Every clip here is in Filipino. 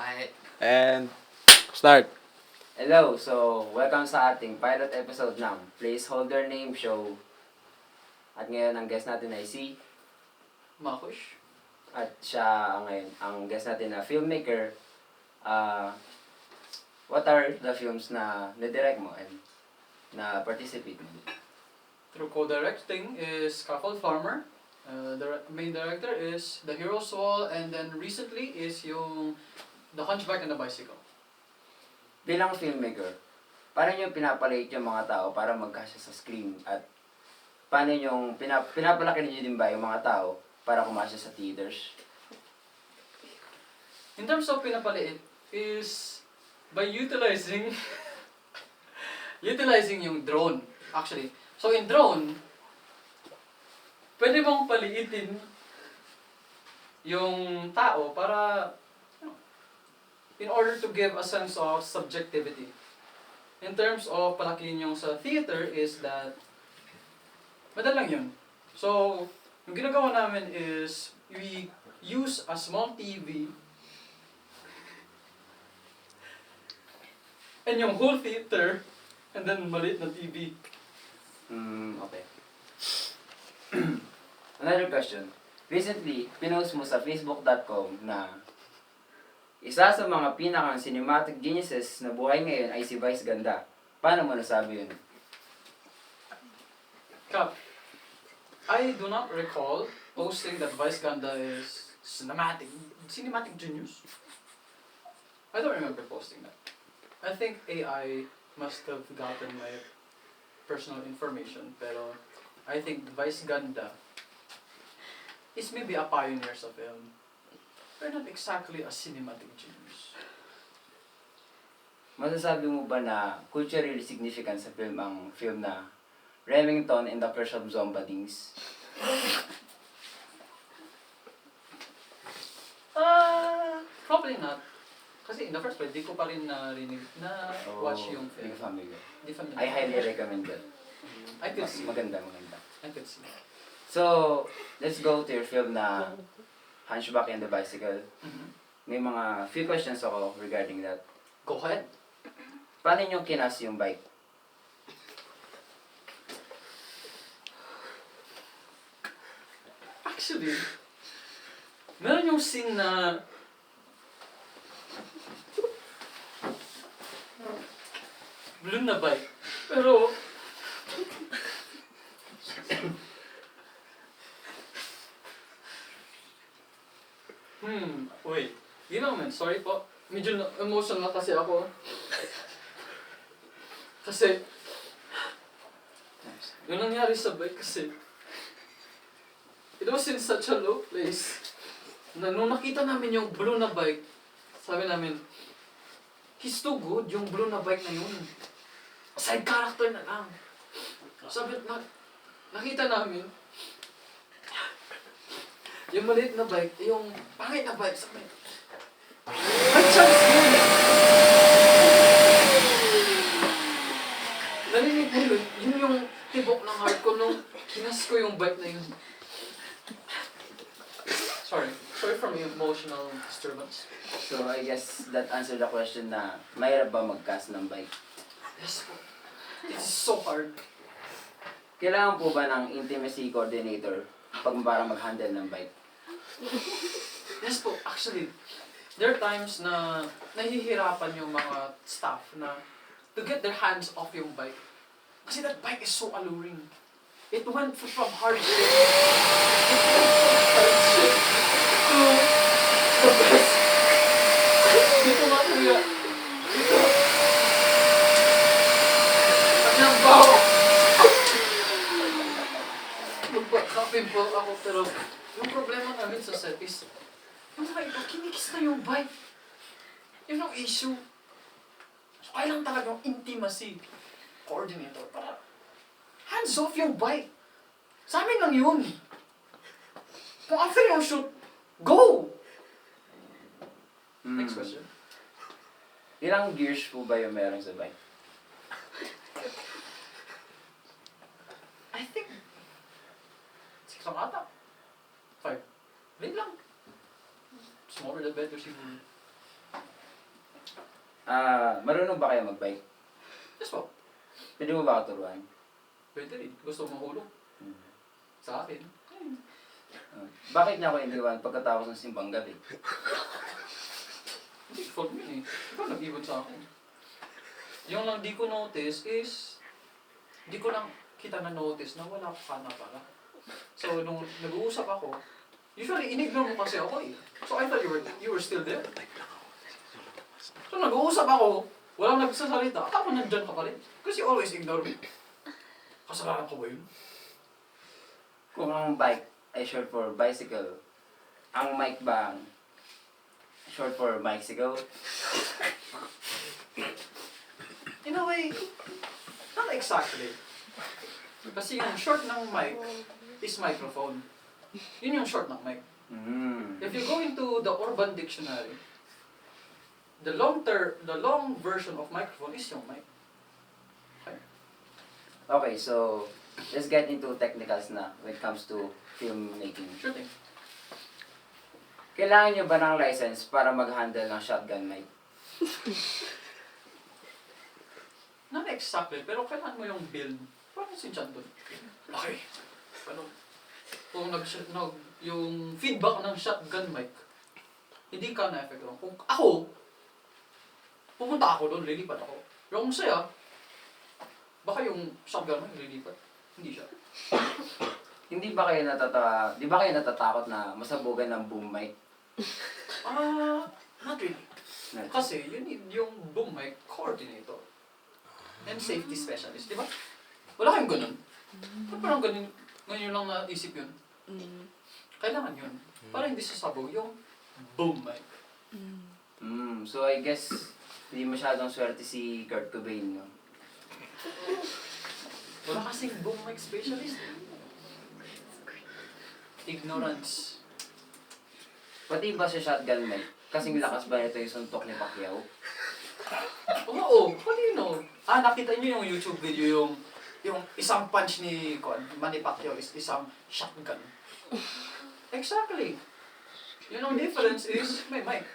Alright. And start. Hello, so welcome sa ating pilot episode ng Placeholder Name Show. At ngayon ang guest natin ay si Makush. at siya ngayon ang guest natin na filmmaker. What are the films na na-direct mo and na participate mo? Through co-directing is Scaffold Farmer. The main director is The Hero's Wall, and then recently is yung The Hunchback and the Bicycle. Bilang filmmaker, paano nyo pinapalate yung mga tao para magkasya sa screen at paano nyo pinapalaki ninyo din ba yung mga tao para kumasya sa theaters? In terms of pinapaliit is by utilizing yung drone actually. So in drone, pwede mong paliitin yung tao para in order to give a sense of subjectivity. In terms of palakihin yung sa theater is that madalang yun. So, yung ginagawa namin is we use a small TV and yung whole theater and then maliit na TV. Okay. Another question. Recently, pinost mo sa facebook.com na isa sa mga pinakang cinematic geniuses na buhay ngayon ay si Vice Ganda. Paano mo nasabi yun? Cap, I do not recall posting that Vice Ganda is cinematic genius. I don't remember posting that. I think AI must have gotten my personal information, pero I think Vice Ganda is maybe a pioneer sa film, but not exactly a cinematic genius. Masasabi mo ba na culturally significant sa film ang film na Remington and the Curse of Zombadings? Probably not. Kasi in the first place, di ko pa rin watch yung film. Hindi ka familiar. Di familiar. I highly recommend that. I could see. Maganda. I could see. So, let's go to your film na Hunchback and the Bicycle. May mga few questions ako regarding that. Go ahead. Paano nyo kinas yung bike? Actually, meron yung scene na balloon na bike. Pero wait. Di naman, sorry po. Medyo emotional na kasi ako. Kasi yung nangyari sa bike kasi it was in such a low place na nung nakita namin yung blue na bike, sabi namin, he's too good, yung blue na bike na yun. Side character na lang. Sabi, nakita namin, yung maliit na bike, yung pangit na bike, sabi, may chance yun! Narinig mo yun, yun yung tibok ng heart ko nung kinas ko yung bike na yun. Sorry for my emotional disturbance. So, I guess that answered the question na mahirap ba mag-cast ng bike? Yes po. It's so hard. Kailangan po ba ng intimacy coordinator para mag-handle ng bike? Yes po, actually, there are times na nahihirapan yung mga staff na to get their hands off yung bike. Kasi that bike is so alluring. It went from hardship to the best. Dito nga kuya. Dito. Naglambaw. Magpaka-pimple ako pero yung problema namin sa set is yung mga iba, kinikis na yung bike. Yun ang issue. So, kailangan talaga yung intimacy coordinator para hands off yung bike. Sa amin lang yun. Kung after yung shoot, go! Next question. Ilang gears po ba yung meron sa bike? I think 6 lang ata. 5. Wait lang. Smaller the better siguro. Marunong ba kayo magbike? Yes po. Pwede mo ba ako turuan? Pwede rin. Gusto mo mahulog sa akin. Bakit niya ako iniwan pagkatapos ng simbang gabi? Hindi, fault mo yun eh. Ikaw nag-ibon sa akin. Yung lang di ko notice is, di ko lang kita na notice na wala ka na pala. So, nung nag-uusap ako, usually inignore mo kasi ako eh. So, I thought you were still there. So, nag-uusap ako, walang nagsasalita, ako nandyan ka pa rin. Kasi you always ignore me. Kasalanan ko ba yun? Kung ang bike ay short for bicycle, ang mic ba ang short for bicycle? In a way, not exactly. Kasi yung short ng mic is microphone. Yun yung short ng mic. If you go into the Urban Dictionary, the long version of microphone is yung mic. Okay, so let's get into technicals na when it comes to filmmaking. Sure thing. Kailangan nyo ba ng license para mag-handle ng shotgun mic? Not exactly, pero kailangan mo yung build. Parang si John doon. Okay. Ano? Kung yung feedback ng shotgun mic, hindi ka na-effect lang. Kung ako, pumunta ako doon, lilipat ako. Pero kung saya, baka yung shotgun mic lilipat. Hindi siya. Di ba kayo natatakot na masabugan ng boom mic? Not really. Kasi you need yung boom mic coordinator and safety specialist, di ba? Wala kayong ganun. Parang ganun, ngayon lang naisip yun. Kailangan yun. Para hindi sasabog yung boom mic. So I guess, hindi masyadong swerte si Kurt Cobain, no? Wala kasing boom mic specialist. Ignorance. Pati ba sa shotgun mic? Kasing lakas ba ito yung suntok ni Pacquiao? Oo, how do you know? Nakita niyo yung YouTube video yung isang punch ni Manny Pacquiao is isang shotgun. Exactly. Yun ang difference is may mic.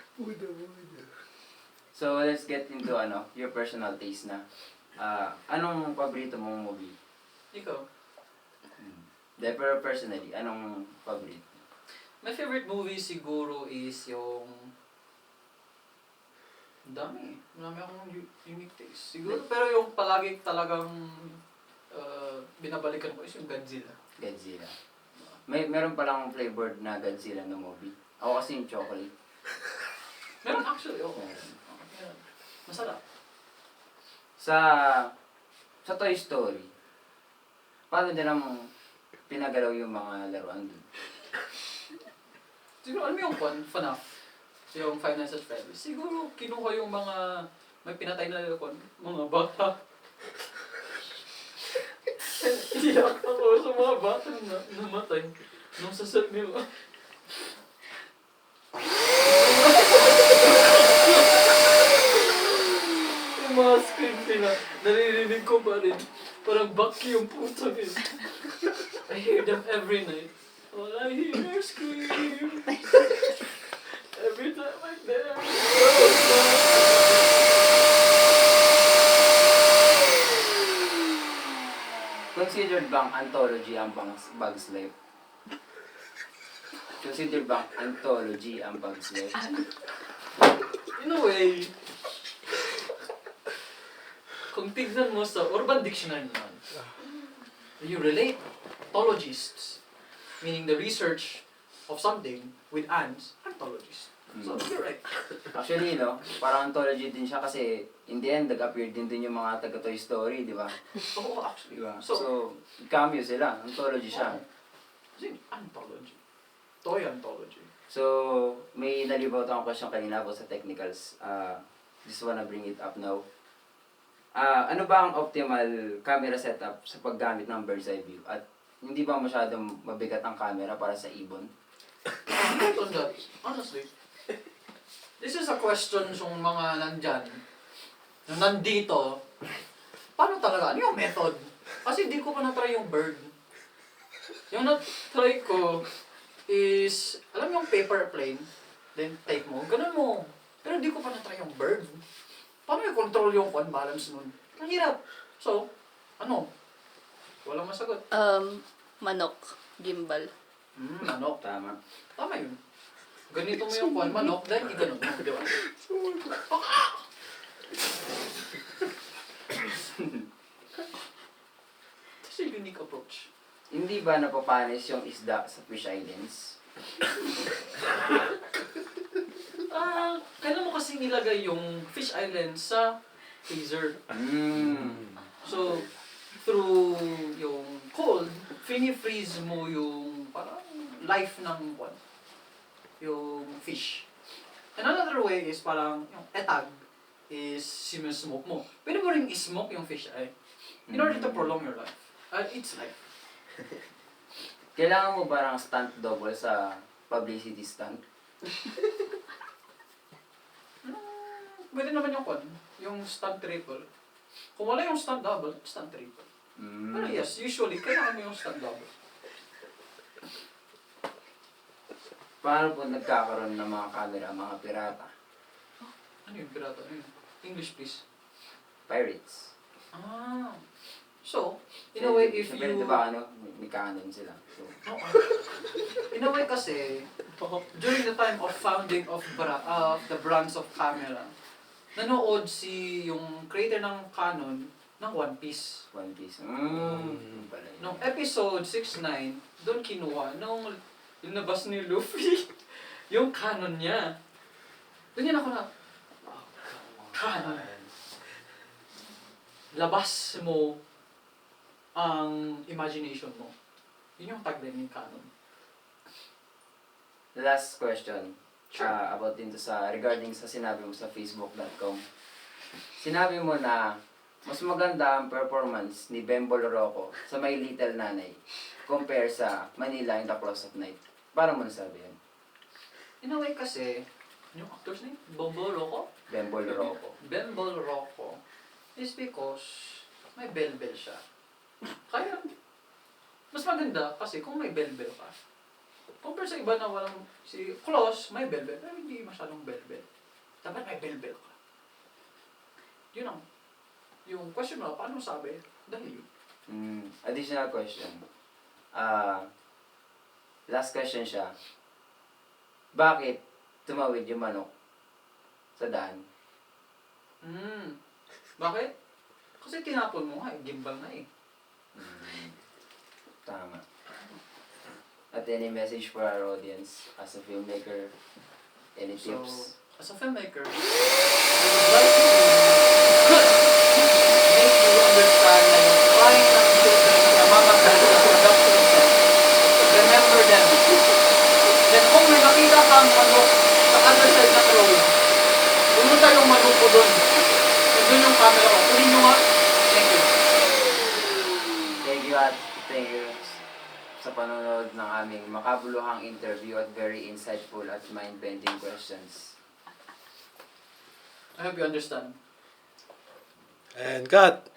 So let's get into your personal taste na. Anong paborito mong movie? Ikaw? Pero personally, anong paborito? My favorite movie siguro is yung... Dami. Marami akong unique taste. Siguro, pero yung palagi talagang binabalikan ko is yung Godzilla. Godzilla. Meron palang flavored na Godzilla na movie. Ako kasi yung chocolate. Meron actually, oo. Meron. Masarap. Sa Toy Story, paano nilang pinagalaw yung mga laruan dun? Siguro, alam mo yung FNAF? Yung Five Nights at Freddy's. Siguro, kinuha yung mga may pinatay na mga bata. Iyak ako sa mga bata na namatay nung sa set nila. Yung mga scream nila, naririnig ko pa rin. Parang Bucky yung puto nila. I hear them every night. All I hear is scream. Every time I'm there. Considered bang anthology ang Bugs Life? Considered bang anthology ang Bugs Life? In a way, kung tignan mo sa Urban Dictionary naman, you relate anthologists, meaning the research of something with ants, anthologists. So, you're right. Actually, parang anthology din siya kasi in the end, nag-appear din yung mga taga-Toy Story, di ba? Oo, actually. Diba? So, So, cameo sila. Anthology siya. kasi anthology. Toy anthology. So, may nalibaw akong question kanina about sa technicals. Just wanna bring it up now. Ano ba ang optimal camera setup sa paggamit ng bird's eye view? At hindi ba masyadong mabigat ang camera para sa ibon? Based on that, honestly, this is a question sa mga nandyan, na nandito, paano talaga? Ano yung method? Kasi di ko pa na-try yung bird. Yung na-try ko is, alam mo yung paper plane, then take mo, ganun mo. Pero di ko pa na-try yung bird. Paano i-control yung balance nun? Ang hirap. So, ano? Walang masagot. Manok. Gimbal. Manok. Tama. Tama yun. Ganito mo yung manok, dahil iganon mo, di ba? It's a unique approach. Hindi ba napapanis yung isda sa fish islands? Kailan mo kasi nilagay yung fish island sa freezer? So, through yung cold, fini-freeze mo yung parang life ng yung fish. Another way is parang yung etag is simusmoke mo. Pwede mo rin ismoke yung fish eye in order to prolong your life. It's life. Kailangan mo ba ng stunt double sa publicity stunt? Pwede naman yung stunt triple. Kung wala yung stunt double, stunt triple. Pero yes, usually, kailangan mo yung stunt double. Paano po nagkakaroon ng mga camera, mga pirata? Ano yung pirata? Ano yun? English, please. Pirates. So, in a way, if Siyempre, you... diba may canon sila. So, In a way kasi, during the time of founding of the brands of camera, nanood yung creator ng Canon ng One Piece. One Piece. Pala yun. Nung episode 6-9, doon kinuha, nung linabas ni Luffy, yung Canon niya. Doon yan ako na, Canon. Labas mo ang imagination mo. Yun yung tagline ng Canon. Last question. Sure. About din to regarding sa sinabi mo sa facebook.com. Sinabi mo na mas maganda ang performance ni Bembol Rocco sa My Little Nanay compare sa Manila in the Close of Night. Para mo nasabi yun? In a way kasi, yung actor's name? Bembol Rocco? Bembol Rocco. Bembol Rocco is because may bell-bell siya. Kaya, mas maganda kasi kung may bell-bell ka. Compare sa iba na walang, si Close, may bell-bell, pero hindi masyadong bell-bell. Dapat may bell-bell ka. Yun ang, yung question mo, paano sabi? Dahil yun. Additional question. Last question siya. Bakit tumawid yung manok sa daan? Bakit? Kasi tinapon mo nga, gimbal na eh. Tama. At any message for our audience as a filmmaker? Any tips? As a filmmaker, I would like to make you understand na yung crying ng children na namamagal sa production set, remember them. Then kung may makita kang manok sa other side ng road, pumunta yung manok ko doon. Nandun yung camera ko. Kunin nyo nga. Thank you. Thank you at thank you sa panonood ng aming makabuluhang interview at very insightful at mind-bending questions. I hope you understand. And cut!